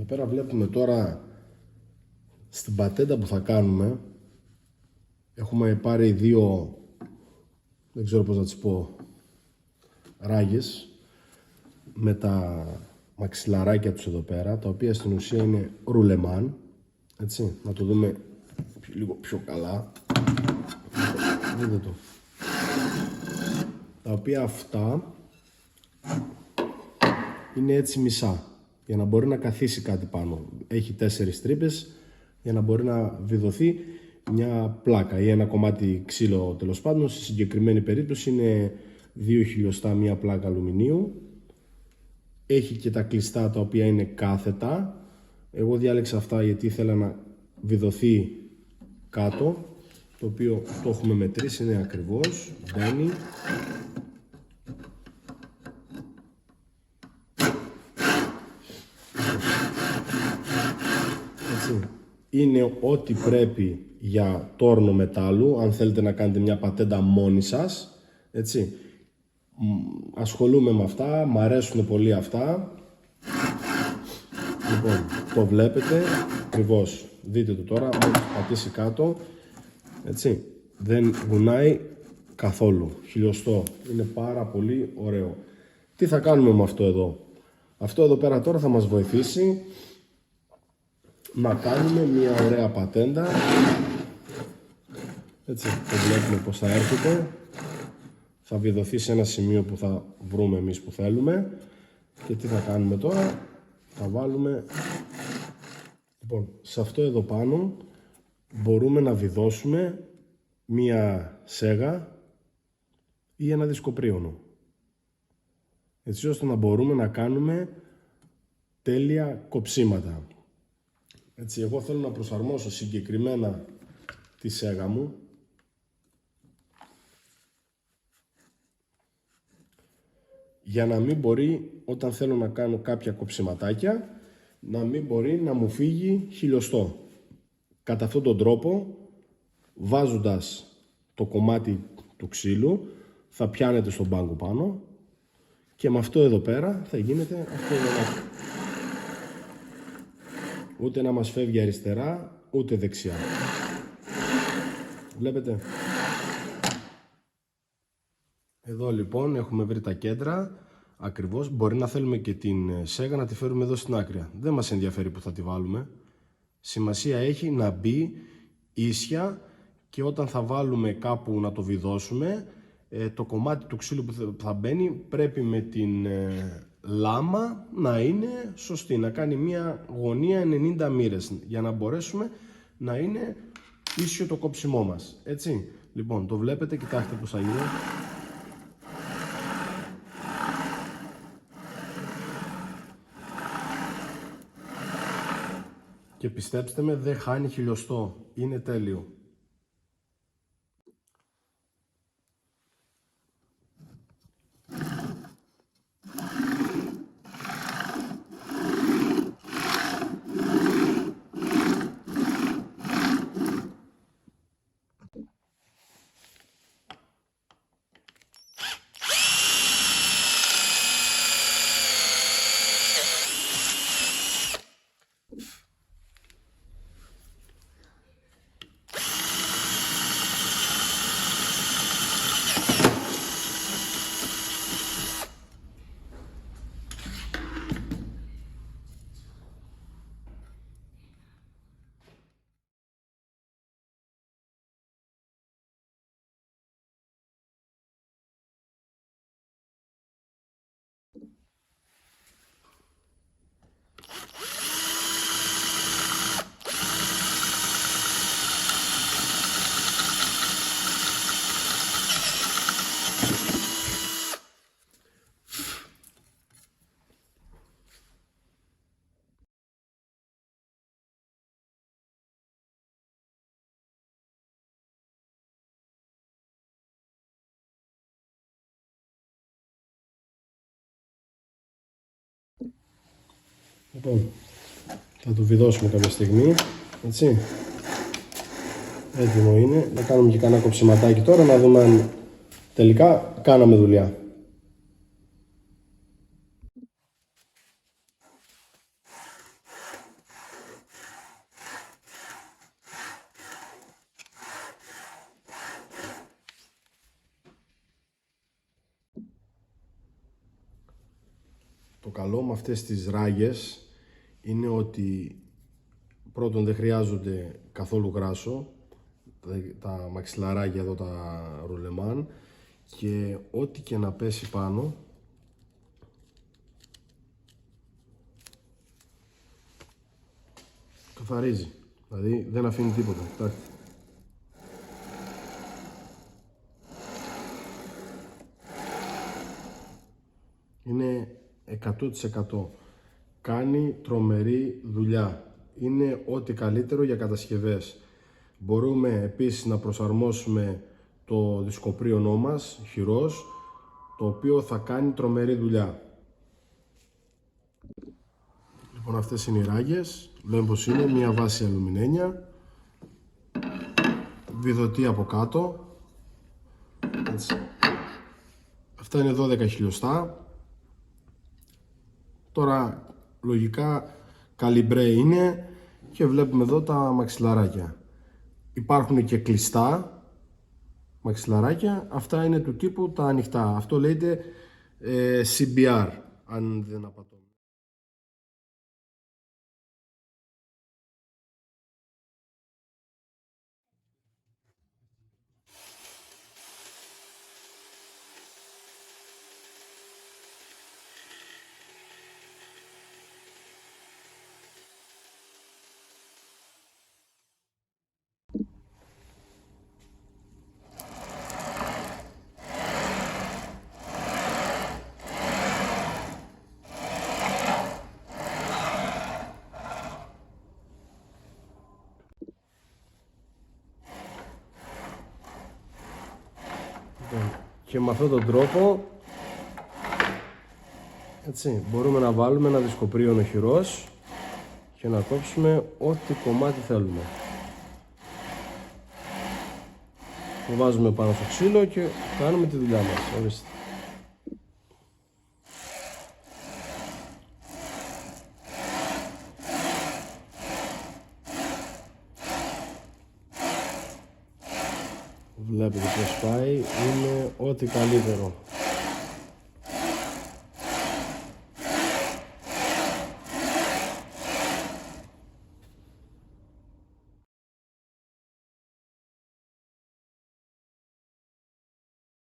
πέρα βλέπουμε τώρα στην πατέντα που θα κάνουμε. Έχουμε πάρει δύο, δεν ξέρω πώς να τις πω, ράγες με τα μαξιλαράκια τους εδώ πέρα, τα οποία στην ουσία είναι ρουλεμάν. Έτσι, να το δούμε λίγο πιο καλά. Δείτε το. Τα οποία αυτά είναι έτσι μισά, για να μπορεί να καθίσει κάτι πάνω. Έχει 4 τρύπες για να μπορεί να βιδωθεί μια πλάκα ή ένα κομμάτι ξύλο, τέλος πάντων. Στη συγκεκριμένη περίπτωση είναι 2 χιλιοστά μια πλάκα αλουμινίου. Έχει και τα κλειστά τα οποία είναι κάθετα. Εγώ διάλεξα αυτά γιατί ήθελα να βιδωθεί κάτω, το οποίο το έχουμε μετρήσει, είναι ακριβώς, μπαίνει. Έτσι. Είναι ό,τι πρέπει για τόρνο μετάλλου, αν θέλετε να κάνετε μια πατέντα μόνοι σας, έτσι. Ασχολούμαι με αυτά, μου αρέσουν πολύ αυτά. Λοιπόν, το βλέπετε ακριβώς, δείτε το τώρα, μόλις πατήσει κάτω, έτσι, δεν γουνάει καθόλου, χιλιοστό, είναι πάρα πολύ ωραίο. Τι θα κάνουμε με αυτό εδώ? Αυτό εδώ πέρα τώρα θα μας βοηθήσει να κάνουμε μια ωραία πατέντα. Έτσι, το βλέπουμε πως θα έρχεται. Θα βιδωθεί σε ένα σημείο που θα βρούμε εμείς που θέλουμε. Και τι θα κάνουμε τώρα? Θα βάλουμε, λοιπόν, σε αυτό εδώ πάνω μπορούμε να βιδώσουμε μία σέγα ή ένα δισκοπρίωνο, έτσι ώστε να μπορούμε να κάνουμε τέλεια κοψίματα. Έτσι, εγώ θέλω να προσαρμόσω συγκεκριμένα τη σέγα μου για να μην μπορεί, όταν θέλω να κάνω κάποια κοψιματάκια, να μην μπορεί να μου φύγει χιλιοστό. Κατά αυτόν τον τρόπο, βάζοντας το κομμάτι του ξύλου, θα πιάνετε στον πάγκο πάνω και με αυτό εδώ πέρα θα γίνεται αυτό εδώ. Ούτε να μας φεύγει αριστερά, ούτε δεξιά. Βλέπετε. Εδώ λοιπόν έχουμε βρει τα κέντρα. Ακριβώς, μπορεί να θέλουμε και την σέγα να τη φέρουμε εδώ στην άκρη. Δεν μας ενδιαφέρει που θα τη βάλουμε. Σημασία έχει να μπει ίσια και όταν θα βάλουμε κάπου να το βιδώσουμε, το κομμάτι του ξύλου που θα μπαίνει πρέπει με την λάμα να είναι σωστή, να κάνει μια γωνία 90 μοίρες για να μπορέσουμε να είναι ίσιο το κόψιμό μας. Έτσι, λοιπόν, το βλέπετε, κοιτάξτε πως θα γίνει. Και πιστέψτε με, δεν χάνει χιλιοστό. Είναι τέλειο. Λοιπόν, θα το βιδώσουμε κάποια στιγμή, έτσι. Έτοιμο είναι. Να κάνουμε και κανένα κοψιματάκι τώρα, να δούμε αν τελικά κάναμε δουλειά. Το καλό με αυτές τις ράγες είναι ότι πρώτον δεν χρειάζονται καθόλου γράσο, τα μαξιλαράκια εδώ, τα ρουλεμάν, και ό,τι και να πέσει πάνω καθαρίζει, δηλαδή δεν αφήνει τίποτα. Κοιτάξτε. Είναι 100%. Κάνει τρομερή δουλειά. Είναι ό,τι καλύτερο για κατασκευές. Μπορούμε επίσης να προσαρμόσουμε το δισκοπρίωνό μας, χειρός, το οποίο θα κάνει τρομερή δουλειά. Λοιπόν, αυτές είναι οι ράγες. Βλέπουμε πως είναι μια βάση αλουμινένια, βιδωτή από κάτω. Έτσι. Αυτά είναι 12 χιλιοστά. Τώρα λογικά καλιμπρέ είναι και βλέπουμε εδώ τα μαξιλαράκια. Υπάρχουν και κλειστά μαξιλαράκια, αυτά είναι του τύπου τα ανοιχτά. Αυτό λέγεται CBR, αν δεν απατώ. Και με αυτόν τον τρόπο, έτσι, μπορούμε να βάλουμε ένα δισκοπρίωνο χειρός και να κόψουμε ό,τι κομμάτι θέλουμε. Το βάζουμε πάνω στο ξύλο και κάνουμε τη δουλειά μας. Ορίστε. Βλέπετε πως πάει, είναι ό,τι καλύτερο.